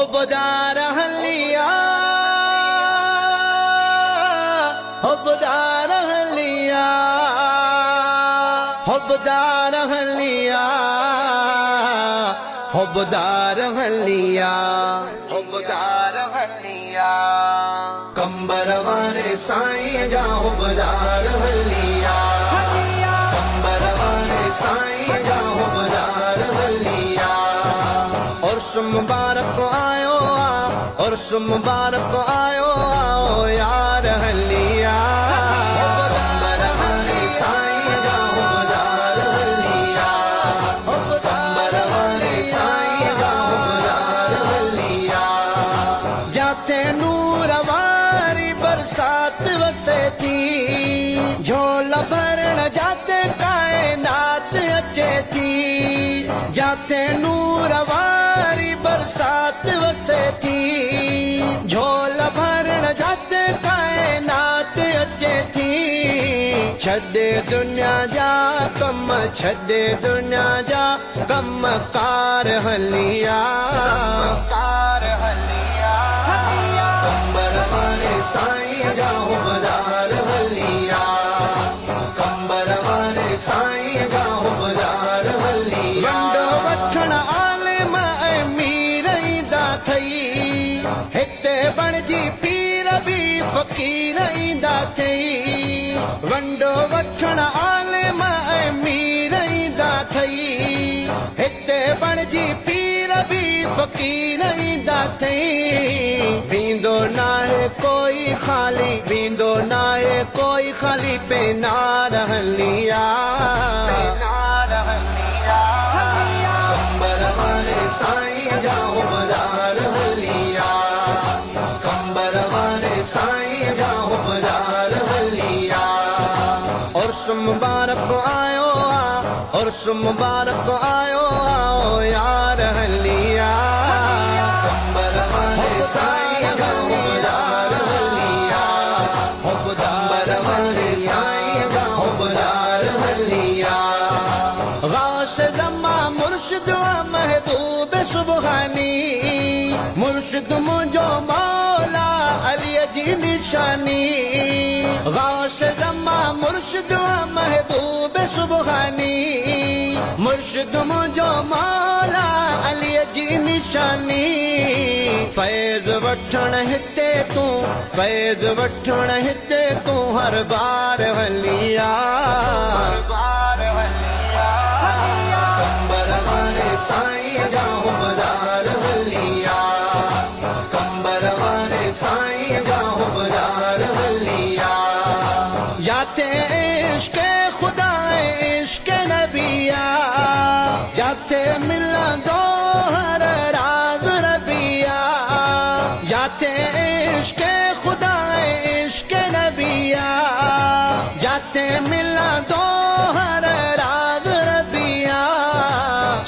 हो बदार हलिया, हो बदार हलिया, हो बदार हलिया, हो बदार हलिया, हो बदार हलिया। कंबर वारे साईं जा हो बदार हलिया, कंबर वारे साईं जा हो बदार हलिया। और मुबारक आयो और मुबारक आयो आओ यार हलिया। कंबर वारे साईं जा हो बदार हलिया, कंबर वारे साईं जा हो बदार हलिया। जाते नूर वारी बरसात वसे थी, झोला भरण जाते कायनात अचे थी। जाते नूर वारी बरसात वसे थी, झोला भरण जाते कायनात अचे थी। छॾे दुनिया जा कम, छॾे दुनिया जा कम कार हलिया, कार हलिया। कंबर वारे साईं जा हो बदार हलिया, कंबर वारे साईं जा हो बदार हलिया। वंडो वठण आलिम ऐं मीर ईंदा थई, हिते बणजी पीर बि फ़कीर ईंदा थई। वंडो वठण आलिम ऐं मीर ईंदा थई, हिते बणजी पीर बि फ़कीर ईंदा थई। बींदो नाहे कोई खाली, बींदो नाहे कोई खाली पेनार हलिया, पेनार हलिया। कंबर वारे साईं जा हो बदार हलिया, कंबर वारे साईं जा हो बदार हलिया। और मुबारक आयो और मुबारक आयो आओ यार हलिया। कंबर वारे साईं जा हो बदार हलिया, कंबर वारे साईं जा हो बदार हलिया। गौस ज़मा मुर्शिद महबूब सुबहानी, मुर्शिद मुंहिंजो मौला अलीअ जी निशानी। गौस ज़मा मुर्शिद महबूब सुबहानी, मुर्शिद मुंहिंजो मौला अलीअ जी निशानी। फैज़ वठण हिते तूं, फैज़ वठण हिते तूं हर बार हलिया, हर बार हलिया। कंबर वारे साईं जा हो बदार हलिया, कंबर वारे साईं जा हो बदार हलिया। जाते इश्क़ खुदा इश्क़ नबिया, जाते मिलंदो हर राज़ रबिया। जाते इश्क़ खुदा इश्क़ नबिया, जाते मिलंदो हर राज़ रबिया।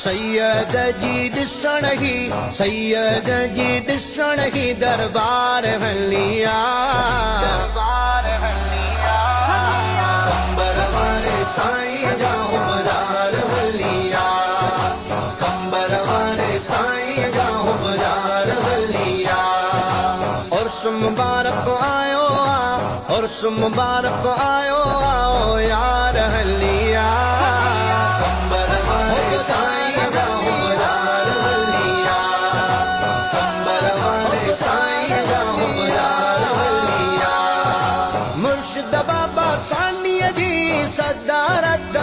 सैयद जी ॾिसण ही, सैयद जी ॾिसण ही दरबार हलिया, दरबार हलिया। कंबर वारे साईं जा हो बदार हलिया, कंबर वारे साईं जा हो बदार हलिया। और मुबारक आयो और मुबारक आयो आओ यार हलिया। कंबर वारे साईं जा हो बदार हलिया, कंबर वारे साईं जा हो बदार हलिया। मुर्शिद बाबा सानीअ जी सदारत,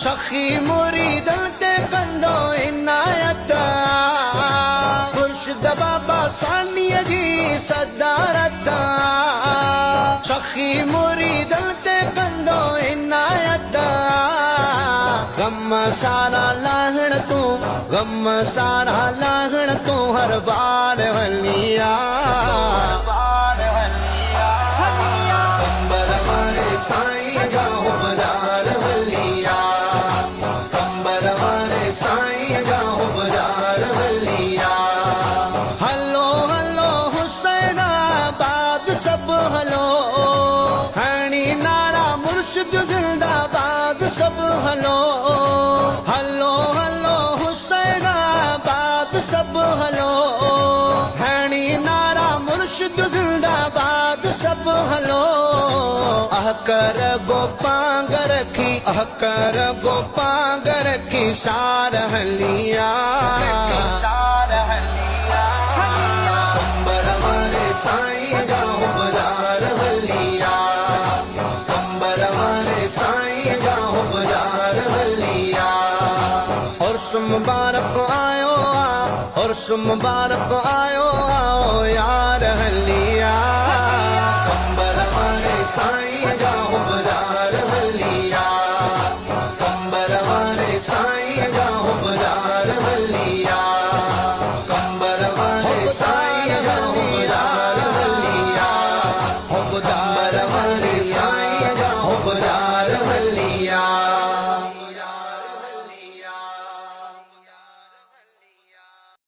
सखी मुरीदन ते कंदो इनायत। मुर्शिद बाबा सानीअ जी सदारत, सखी मुरीदन ते कंदो इनायत। गम सारा लाहण तूं, गम सारा लाहण तूं हर बार हलिया, बार हलिया। कंबर वारे साईं जा हो बदार हलिया, कंबर वारे साईं जा हो बदार हलिया। हलो हलो हुसैनाबाद सब हलो, हणी नारा मुर्शिद जिंदाबाद सब हलो। हलो हलो हुसैनाबाद सब हलो। हलो हैनी नारा मुर्शिद जिंदाबाद सब हलो अहकर गोपांग रखी अहकर गोपांग रखी सार हलिया कंबर वाले साईं जाओ बाजार हलिया कंबर वाले साईं जाओ बाजार हलिया और मुबारक आयो और मुबारक आयो आओ यार हलिया कंबर वाले साईं